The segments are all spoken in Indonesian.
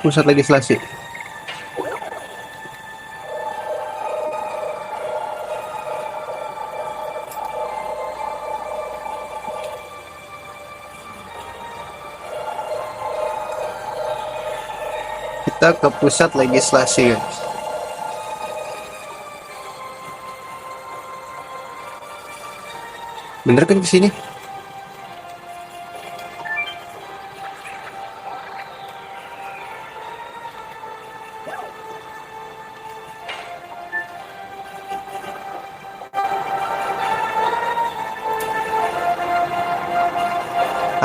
Pusat legislasi. Kita ke pusat legislasi, guys. Bener kan ke sini?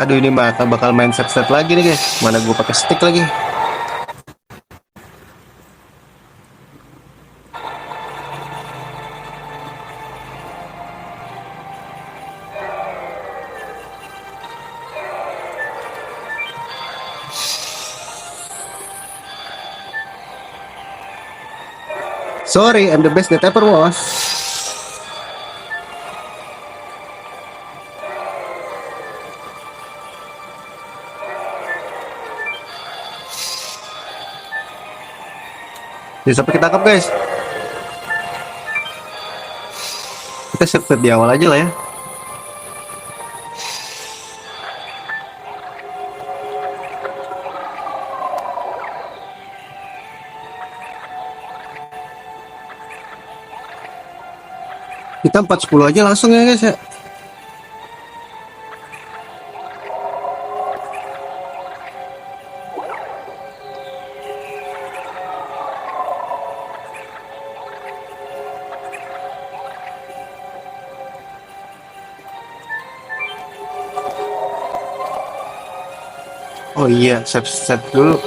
Aduh, ini bakal main set-set lagi nih, guys. Mana gue pakai stick lagi. Sorry, I'm the best that ever was. Jadi sampai kita tangkap, guys. Kita set di awal aja lah ya. Kita 410 aja langsung ya, guys ya. Oh iya, set dulu.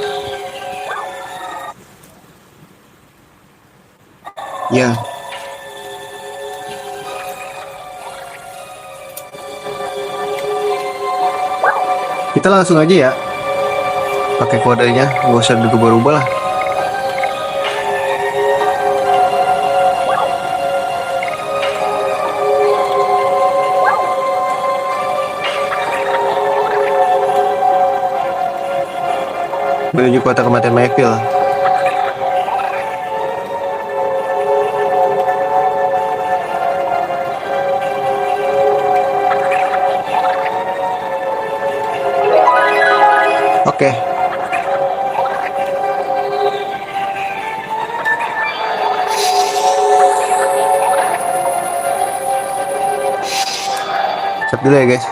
Ya. Kita langsung aja ya. Pakai kodenya, nggak usah berubah-ubah lah. Menuju kota kematian Mayfield. Oke. Siap dulu ya, guys.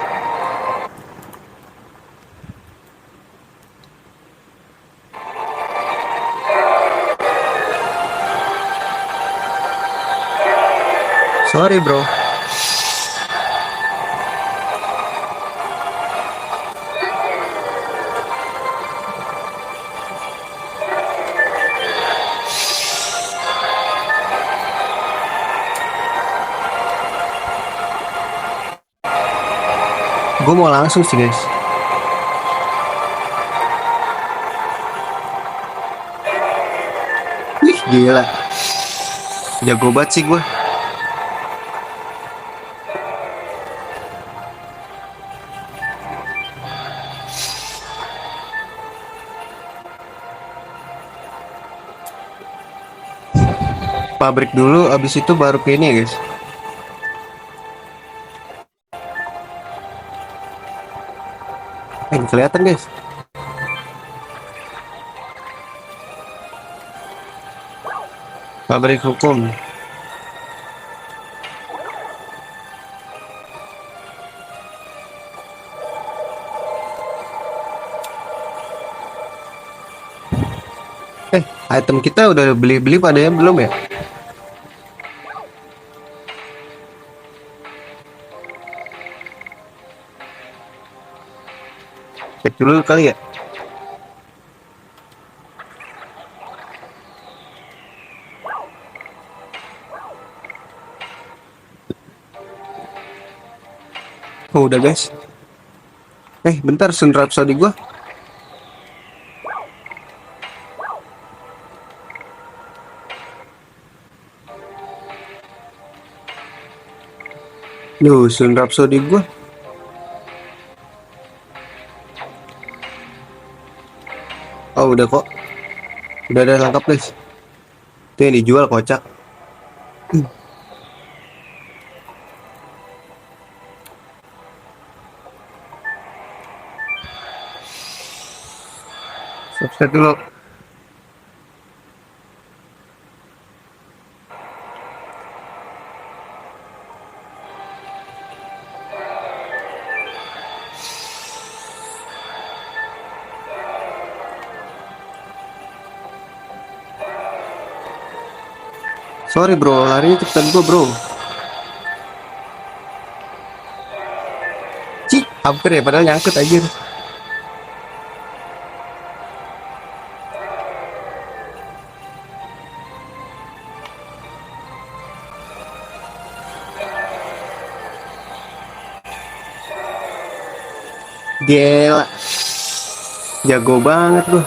Sorry, bro. Gue mau langsung sih, guys. Wih, gila. Jago banget sih gue. Pabrik dulu, abis itu baru ke ini ya, guys. Kelihatan, guys. Pabrik hukum. Item kita udah beli pada yang belum ya? Cek dulu kali ya. Oh, udah, guys. Bentar, Sun Rhapsody gua. Loh, Sun Rhapsody gua. Oh udah kok, udah ada lengkap guys. Itu yang dijual kocak. Subscribe dulu. Sorry bro, larinya cepetan gua bro. Cih, hampir ya, padahal nyangkut aja. Gila, jago banget bro.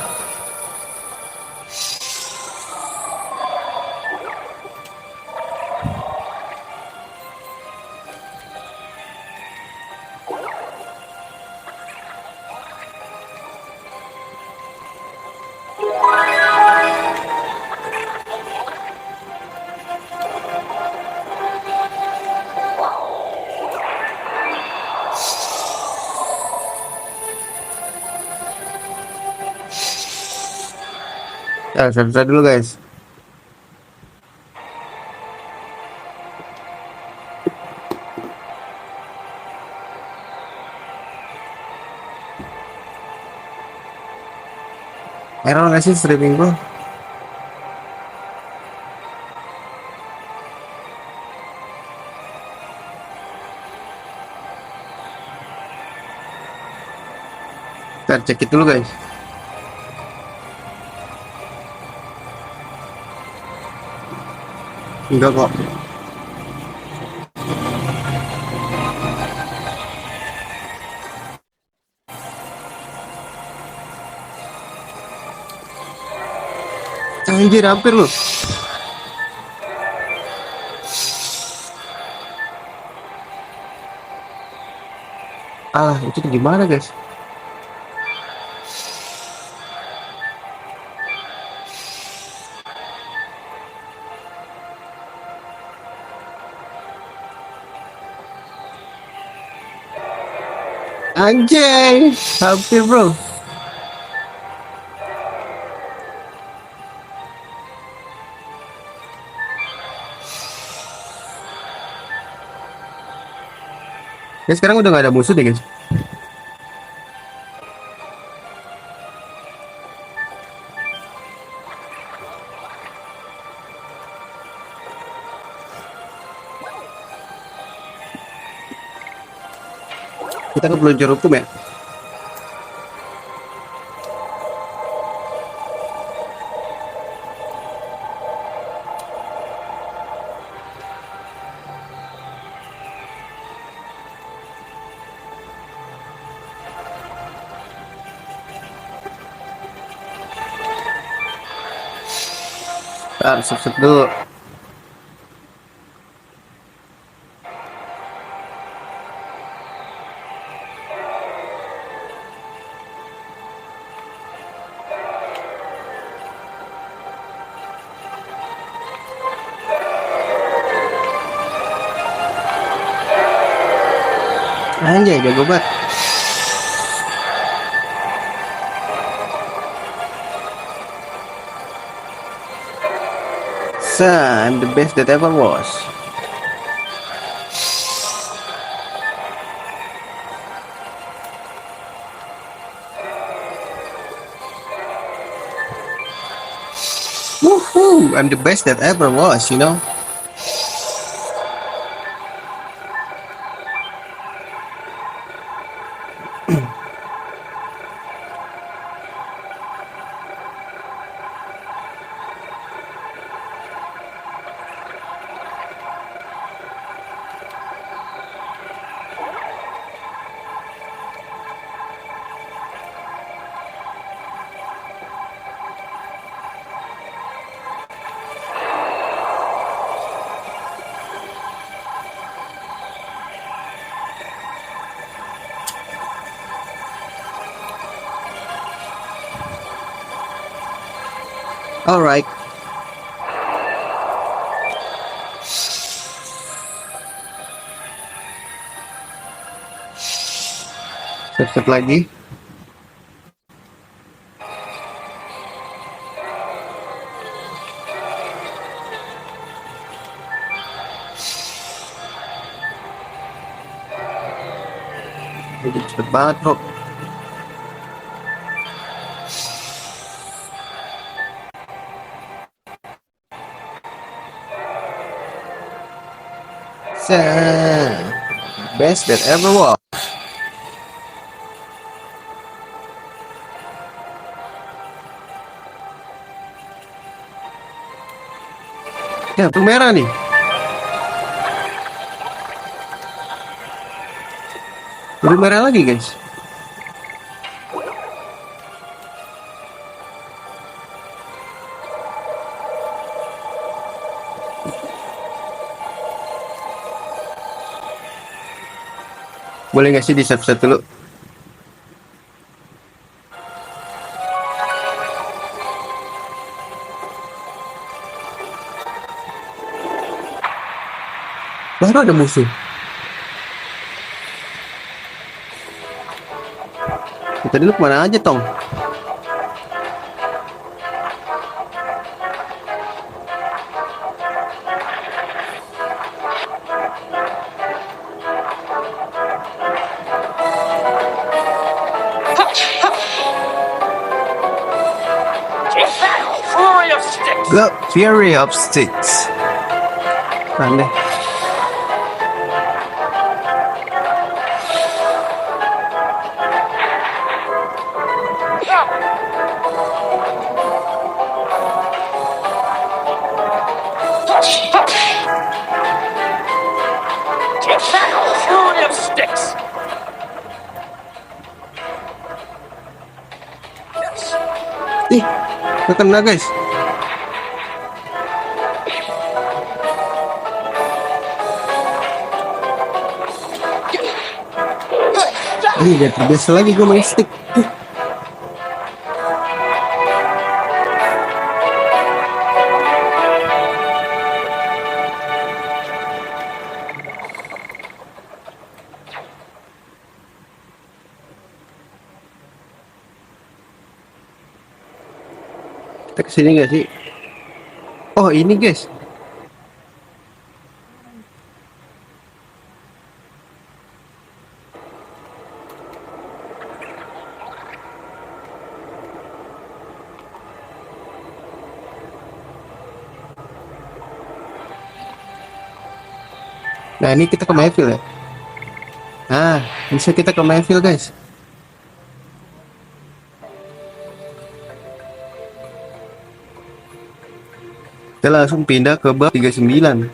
Ya, subscribe dulu guys. Error nggak sih streaming bro? Kita cek it dulu guys. Enggak kok. Anjir, hampir loh. Ah, itu gimana guys? Anjay, hampir bro. Ya sekarang udah nggak ada musuh deh guys. Kita ke peluncur hukum ya. Ntar subscribe dulu. Anjay, jago banget. So, I'm the best that ever was. Woohoo! I'm the best that ever was, you know. Alright. Set lagi. Cepet banget bro. Best that ever was. Ya, tuh merah nih. Udah merah lagi guys. Boleh nggak sih di save dulu? Baru ada musuh. Tadi lu kemana aja Tong? Go Fury of Sticks. Aneh. Fury of Sticks. Ih, nggak kena guys. Ih, gak terbiasa lagi gue main stick. Kita kesini gak sih? Oh ini guys. Nah ini kita ke Mayfield ya. Nah bisa kita ke Mayfield guys. Kita langsung pindah ke bab 39.